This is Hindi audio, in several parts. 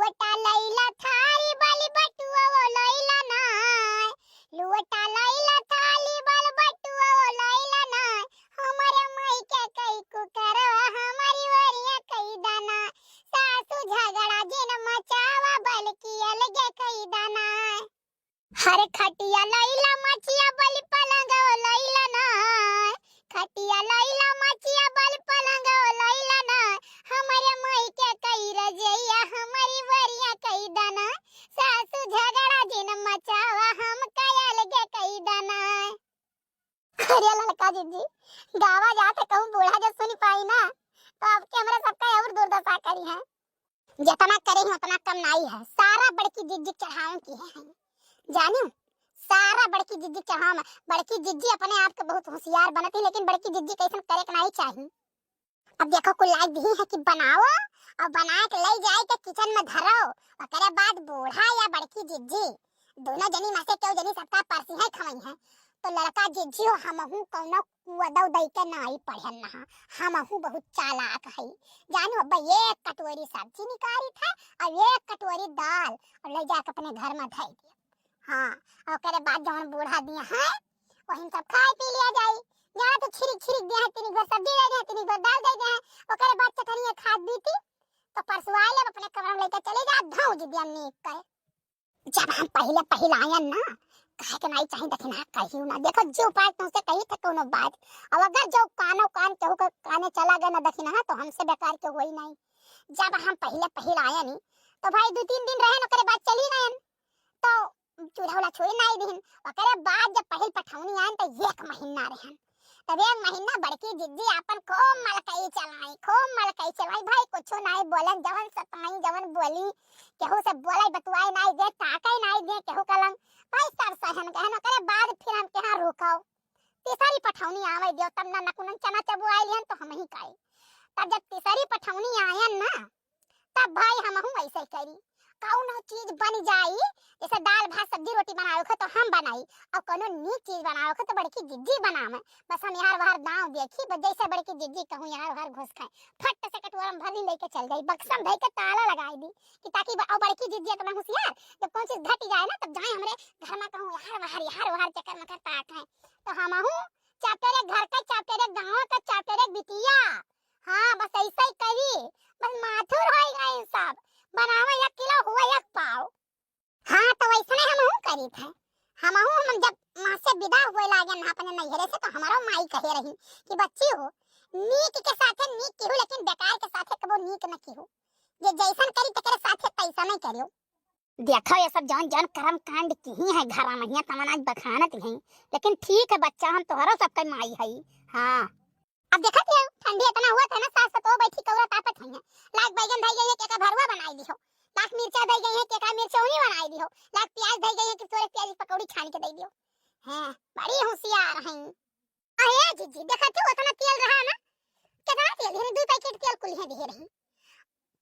लुवटा लैला थारी बाली बटुआ वो लैला नाय, लुवटा लैला थाली बाल बटुआ वो लैला नाय, हमारे माई के कई कुकरवा हमारी वरिया कई दाना, सासू झगड़ा जिन मचावा बल्कि अलगे कई दाना। हर खटिया लैला मचिया बल पलंग वो लैला नाय, खटिया लैला मचिया बल पलंग वो लैला नाय, हमारे माई के कई रजैया हमारी वरिया कई दाना, सासू झगड़ा जिन मचावा हम कई अलगे कई दाना। अरे लड़का जी गावा जाते कहूँ बूढ़ा जब सुनी पाई ना तो आपके हमारे सबका और दुर्दशा करी है। जितना करे उतना कम नहीं है, सारा बड़की जिज्जी चढ़ाऊं की है जानियो, सारा बड़की जिज्जी चढ़ाऊं। बड़की जिज्जी अपने आप के बहुत होशियार बनती है, लेकिन बड़की जिज्जी कैसन करे के नहीं चाहिए। अब देखो कुल लाइक दी है कि बनाओ और बना के ले जाए के किचन में धरो, और करे बाद बूढ़ा या बड़की जिज्जी दोनों जनी में से क्यों जनी सबका परसी है खवई है। तो लड़का जिज्जी हो हमहू कौनो कुवदौ दई के नहीं पढ़न ना, हमहू बहुत चालाक है जानो। अब एक कटोरी सब्जी निकाली था और एक कटोरी दाल और ले जाके अपने घर में धई दिया। हाँ, और करे बाद जवन बूढ़ा दिया है वही सब खाए पी लिया जाई। यहाँ तो छिरिक छिरिक दिया है, तीन घर सब्जी दे दे, तीन घर दाल दे दे, और करे बाद चटनी खाद दी थी तो परसुआ ले अपने कमरे में लेकर चले जा धाऊ जी दिया नीक करे। जब हम पहले आयन ना कहे के नहीं चाहिए दखना कहियो ना, देखो जो बात तुमसे कही था कोनो बात, अब अगर जो कानो कान केहू के काने चला गया ना दखना तो हमसे बेकार के होई नहीं। जब हम पहले आया नहीं तो भाई 2-3 दिन रहे न करे बाद चली गए तो चूल्हा वाला छोड़ी नहीं दिन, और करे बाद जब पहल पठौनी आयन तो 1 महीना रहन, तब 1 महीना बड़की जिज्जी अपन खूब मलकई चलाई भाई कुछो नहीं बोलन, जवन सताई जवन बोली केहू से बोलाई बतुआई नहीं दे, ताकई नहीं दे केहू कलंग भाई सब सहन कहना। करे बाद फिर हम कहां रोकाओ, तीसरी पठौनी आवे दियो तब ना नकुनन चना चबु आइलन तो हम ही खाए। तब जब तीसरी पठौनी आयन ना तब भाई हमहू ऐसे करी, कौनो चीज बन जाई जैसे दाल भात सब्जी रोटी बनाओ खो तो हम बनाई, और कोनो नीक चीज बनाओ खो तो बड़की जिज्जी बनावे। बस हम यार बाहर दांव देखी बस जैसे बड़की जिज्जी कहूं यार बाहर घुस खाए, फट से कटोरा में भरी लेके चल गई, बक्सम धई के ताला लगाई दी कि ताकि और बड़की जिज्जी तो मैं होशियार, जब कौन चीज घट जाए ना तब जाए हमरे घर में कहूं यार बाहर चक्कर में करता है तो हमहू चापेरे घर का चापेरे गांव का चापेरे बिटिया। हां बस ऐसा ही करी, बस माथुर हो गए सब बनावे 1 किलो हुआ 1 पाव। हाँ तो वैसे हमहू करी थे, हमहू हम जब मां से विदा हुए लागे ना अपने नैहरे से तो हमारो माई कहे रही कि बच्ची हो नीक के साथे नीक की हो लेकिन बेकार के साथे कबो नीक न की हो, जे जैसन करी तेरे साथे तैसा नहीं करियो। देखो ये सब जान जान कर्म कांड की ही है घर में तमन आज बखानत है, लेकिन ठीक है बच्चा हम तोहरो सबका माई है। हां अब देखत है ठंडी इतना हुआ था ना सास तो बैठी कौरा तापत है, लाख बैगन धई गई है के का भरवा बनाई दी हो, लाख मिर्चा धई गई है के का मिर्चौनी बनाई दी हो, लाख प्याज धई गई है कि तोरे प्याज पकौड़ी छान के दे दियो। हैं बड़ी होशियार हैं। अरे जीजी देखत हो उतना तेल रहा ना, कितना तेल है 2 पैकेट तेल कुल है दे रही,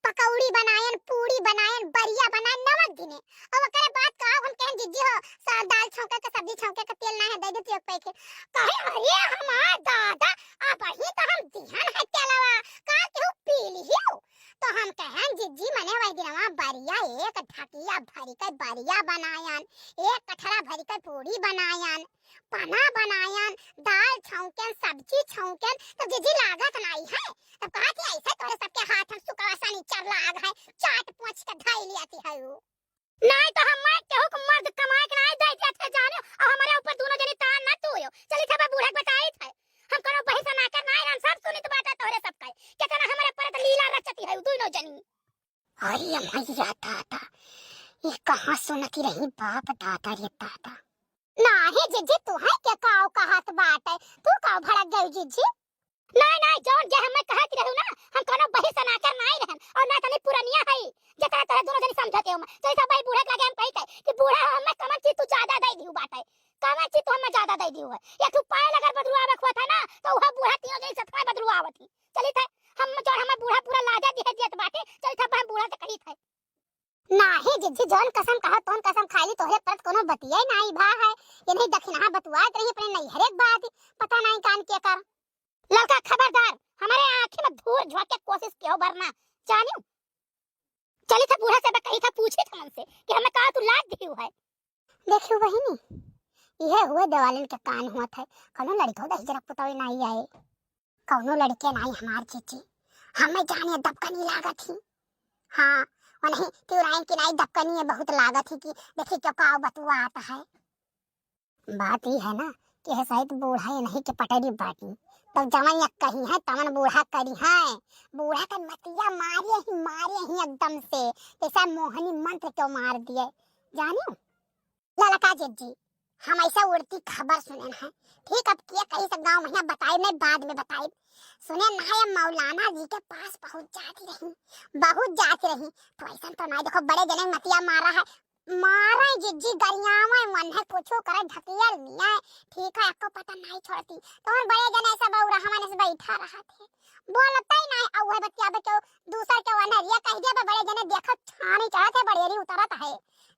पकौड़ी बनायन पूरी बनायन बरिया बनायन नमक दिने, अब करे बात का हम कहें जीजी हो दाल छौंका के सब्जी छौंका के तेल ना है दे दे 1 पैकेट कहे अरे हमार दादा अब ही तो हम दिहन है तेलवा का केहू पी लियो, तो हम कहें जीजी मने वही दिनवा बरिया 1 ढकिया भरी के बरिया बनायन, 1 कठरा भरी के पूरी बनायन, पना बनायन, दाल छौंकन सब्जी छौंकन तो जीजी लागत नहीं है, तो कहा कि ऐसे तोरे सबके हाथ हम सुकवासा नीचर लाग है चाट पोंछ के धई लियाती है वो नहीं तो हम केहू को मर्द कमाए के नहीं दे जाते जाने, और हमारे ऊपर दोनों जनी तान ना तू हो चली था बूढ़ा बताई थे हम कोनो बही से ना कर नहीं हम सब सुनित बात तोरे सब का केतना हमारे पर लीला रचती है दोनों जनी। अरे मैया दादा ये कहां सुनती रही बाप दादा रे दादा ना है जीजी तू है के काओ का हाथ बात है तू काओ भड़क गई जीजी। नहीं जौन जे हम कहत रहू ना हम कोनो बही से ना कर नहीं रहन, और ना तनी पुरानिया है जकरा तोरे दोनों जनी समझते हो जैसा भाई बूढ़ा लगे हम कहते कि बूढ़ा हम कमन चीज तू ज्यादा दे दियो बाटे, कमन चीज तू हम ज्यादा दे दियो है या तू पाए अगर बदरुआ रखवा था ना तो वह बूढ़ा तीनों जनी सतमा बदरुआ आवती चली थे हम जो हम बूढ़ा पूरा लाजा दिए दियत बाटे चली था हम बूढ़ा से कही थे ना है जिज्जी जौन कसम कहा तौन कसम खाली तोहरे पर कोनो बतिया नहीं भा है ये नहीं दखना बतुआत रही अपने नहीं हर एक बात पता नहीं कान के कर लड़का खबरदार हमारे आंखें में धूल झोंक के कोशिश कियो वरना जानियो चली था बूढ़ा से कही था पूछे था हमसे कि हमें कहा तू लाद दी है। देखियो बहिनी यह हुए देवालन के कान हुआ था कौनो लड़को दही जरा पुतौई नहीं आए कौनो लड़के नहीं हमार चीची हमें जाने दबकनी लागत थी। हाँ और नहीं तिवराइन की नहीं दबकनी है बहुत लागत थी कि देखी क्यों का बतुआ आता है। बात ही है ना कि है शायद बूढ़ा ये नहीं के पटरी बाटी तब जवन कही है तमन बूढ़ा करी है बूढ़ा का मतिया मारे ही एकदम से जैसा मोहनी मंत्र क्यों मार दिए जानियो ललका जी हम ऐसा उड़ती खबर सुने हैं ठीक अब किया कहीं से गांव महीना बताए नहीं बाद में बताए सुने ना मौलाना जी के पास बहुत जाती रही तो ऐसा तो नहीं देखो बड़े जने मतिया मारा जिज्जी गरियावा मन है कुछो करे ढकियल मिया ठीक है आपको पता नहीं छोड़ती तो हम बड़े जने सब और हमने से बैठा रहा थे बोलता ही नहीं औ है बच्चा बच्चो दूसर के वनरिया कह दिया बड़े जने देखो छानी चढ़त है बड़ेरी उतरत है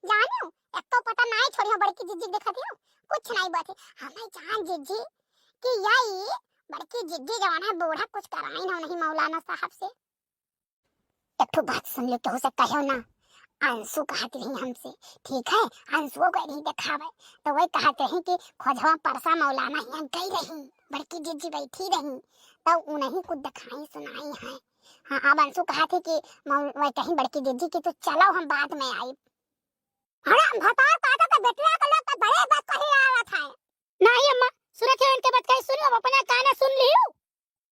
जानियो एक तो पता नहीं छोड़ियो बड़की जिज्जी देखत हो कुछ नहीं बात हमें जान जिज्जी कि यही बड़की जिज्जी जवान है बूढ़ा कुछ कराई ना नहीं मौलाना साहब से एक तो बात सुन ले तो से कहो ना अंशु कहती रही हमसे ठीक है अंशुओं को नहीं दिखावे तो वही कहते हैं कि खोजवा परसा मौलाना यहाँ गई रही बड़की जिज्जी बैठी रही तो उन्हें कुछ दिखाई सुनाई है। हाँ अब अंशु कहा थी कि वही कहीं बड़की जिज्जी की तो चलो हम बाद में आई हराम भतार काटा का बेटला का लोग बड़े बात कही आवा था नहीं अम्मा सुरत है इनके बात कहीं सुनियो अपना गाना सुन लियो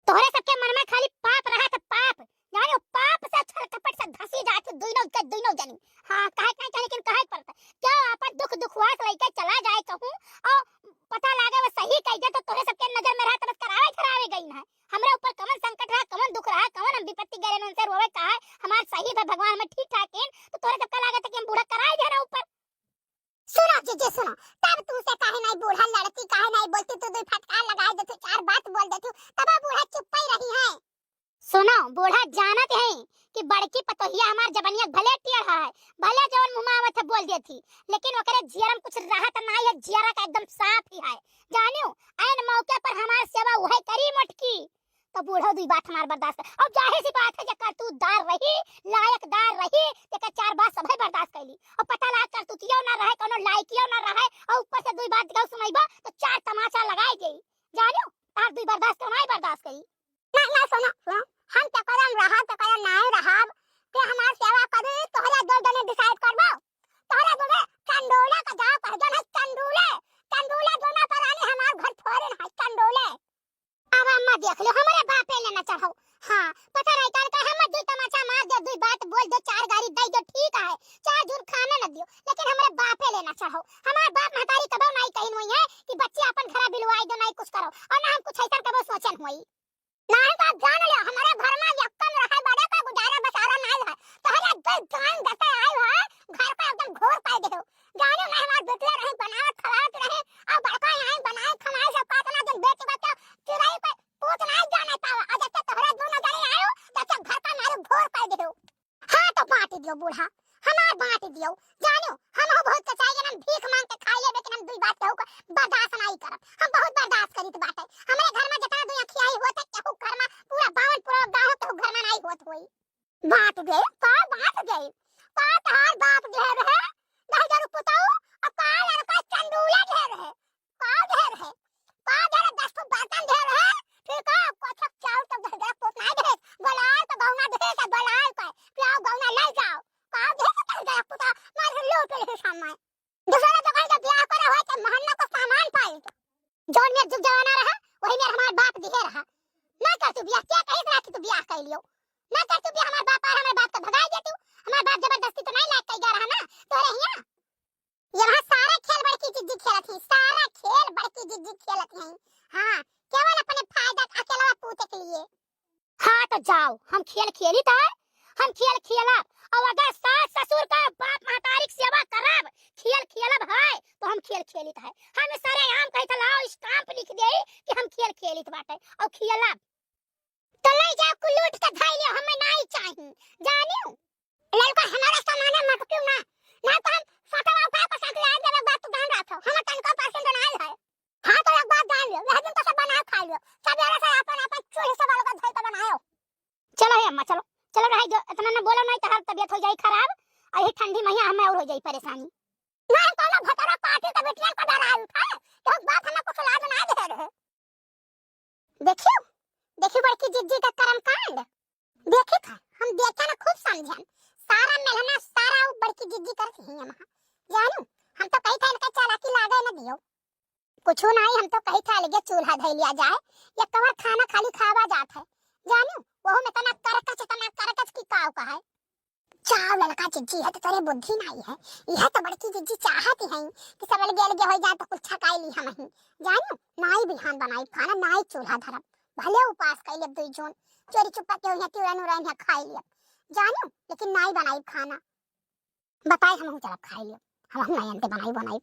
तोहरे सबके मन में खाली पाप रहा था पाप जानो पाप से छल कपट से धसी जाती दुइनो जानी। हां काहे लेकिन काहे पड़ता क्या आपन दुखवास लेके चला जाए कहूं और पता लागे वो सही कह दे तो तोरे सबके नजर में रहा तब करावे गई है हमरा ऊपर कमन संकट रहा कमन दुख रहा कमन हम विपत्ति गरे उनसे रोवे कहा हमार सही है भगवान हमें ठीक ठाक है तो तोरे सबका लागत कि हम बूढ़ा कराए दे रहा ऊपर सुनो जी सुनो तब तू से काहे नहीं बूढ़ा लड़की काहे नहीं बोलती तू दो फटकार लगा दे तू चार बात बोल दे तू तब बूढ़ा चुप ही रही है। सुनो बूढ़ा जानत है कि बड़की पतोहिया हमार जबनिया भले टिया है भले जवन मुमावत बोल दी थी लेकिन ओकरे जियरम कुछ राहत ना है जियरा का एकदम साफ ही है जानियो ऐन मौके पर हमार सेवा वही करी मटकी तो बूढ़ा दुई बात हमार बर्दाश्त अब जाहिर सी बात है जकर तू दार रही लायकदार रही तेका चार बात सभे बर्दाश्त कैली और पता ला कर तू तियो ना रहे कोनो लायकियो ना रहे और ऊपर से दुई बात गाव सुनाइबा तो चार तमाचा लगाई गई जानियो तार दुई बर्दाश्त तो नहीं बर्दाश्त करी ना सुनो हम तो करम रहा तो करम नहीं रहा कि हमार सेवा करे तोहरा दो जने डिसाइड करबो तोहरा दोने कंडोला का जाओ कर जन कंडोला दोना पर आने हमार घर थोड़े है कंडोले अब अम्मा देख लो हमारे बापे लेना चाहो। हां पता नहीं कर का हम दुई तमाचा मार दे दुई बात बोल दे चार गाड़ी दे दो ठीक है चार झूर खाना न दियो लेकिन हमारे बापे लेना चाहो हमार बाप महतारी कबो नहीं कहिन हुई है कि बच्चे अपन घर बिलवाई दो नहीं कुछ करो और ना हम कुछ ऐसा कबो सोचन हुई नहीं बात जान ले हमारे घर में यक्कम रहे बड़े का गुजारा बसारा नहीं है तो हर दस जान दसे आए है घर का एकदम घोर कर दे जाने में हमार बेटले रहे बनावत खवात रहे और बड़का यहां बनाए खमाए सब काटना दिन बेच बच्चा चिराई पे पूछ नहीं जाने पावा आज तक तोहरा दोनों जने आयो तो घर का मारे घोर कर दे हां तो बांट दियो बूढ़ा हमार बांट दियो जानो हम हो बहुत कचाई हम भीख मांग के खाई ले लेकिन हम दुई बात कहू बर्दाश्त नहीं करब हम बहुत बर्दाश्त करित बाटे हमरे घर में जतना दुई अखी आई होत केहू घर में पूरा 52 पूरा गांव केहू घर में नहीं होत होई बात दे का बात दे का तार बाप ढेर है 10000 पुताऊ और का लड़का चंदूला ढेर है का ढेर 10 को बर्तन ढेर है ठीक है कोठक चाउ तो ढेर पोत नहीं ढेर गलाल तो गौना ढेर का गलाल का प्याओ गौना ले जाओ का ढेर पुता मार लूट ले सामान दूसरा तो कहीं का ब्याह करे हो तो महन्ना को सामान पाई जोन में जुग जवाना रहा वही में हमार बाप दिखे रहा ना कर तू ब्याह क्या कहीं रहा कि तू ब्याह कर लियो ना कर तू ब्याह हमार बाप और हमारे बाप को भगाई दे तू हमार बाप जबरदस्ती तो नहीं लायक कह जा रहा ना तो रहिया यहाँ सारा खेल बड़की जिद्दी खेलत है सारा खेल बड़की जिद्दी खेलत है हां केवल अपने फायदा अकेला पूते के लिए हां तो जाओ हम खेल खेली था हम खेल खेला और अगर सास ससुर का बाप महतारी सेवा करब खेल खेलब है तो हम खेल खेलित है हम सारे आम कहि त लाओ स्टाम्प लिख दे कि हम खेल खेलित बाटे और खेलब तो ले जाओ कुलूट के धाई ले हमें नहीं चाहिए जानियो लड़का हमारा सामान मत क्यों ना तो हम फटवा उठा के संग ले देबे बात तो ध्यान रखो हम तनको परसेंट नहीं है हां तो एक बात जान लो वह दिन तो सब बना खा लियो सवेरे से अपन चूल्हे से वालों का धाई तो बनाओ चलो हे अम्मा चलो चलो रही जो इतना ना बोला नहीं तो हर तबीयत हो जाई खराब और ये ठंडी महीना हमें और हो जाई परेशानी नहीं कोनो भतरा पार्टी का बेटियन को डरा उठा तो बात हमें कुछ लाज ना दे रहे देखियो देखियो बड़की जिज्जी का कर्म कांड देखे था हम देखे ना खूब समझन सारा मेहनत सारा वो बड़की जिज्जी करती है हम जानू हम तो कहीं था इनका चालाकी लागे ना दियो कुछ नहीं हम तो कहीं था लगे चूल्हा धै लिया जाए या कवर खाना खाली खावा जात है जानू वो में तना करकच की काव का है चाव लड़का जिज्जी है तो तेरे बुद्धि नहीं है यह तो बड़की जिज्जी चाहती है कि सब लगे लगे हो जाए तो कुछ छकाई ली हम ही जानू नाई बिहान बनाई खाना नाई चूल्हा धरम भले उपास कर ले दुई जोन चोरी चुपा के होया तिरन उरन खाई लिया जानू लेकिन नाई बनाई खाना बताए हम चला खाई लिया हम नहीं अंते बनाई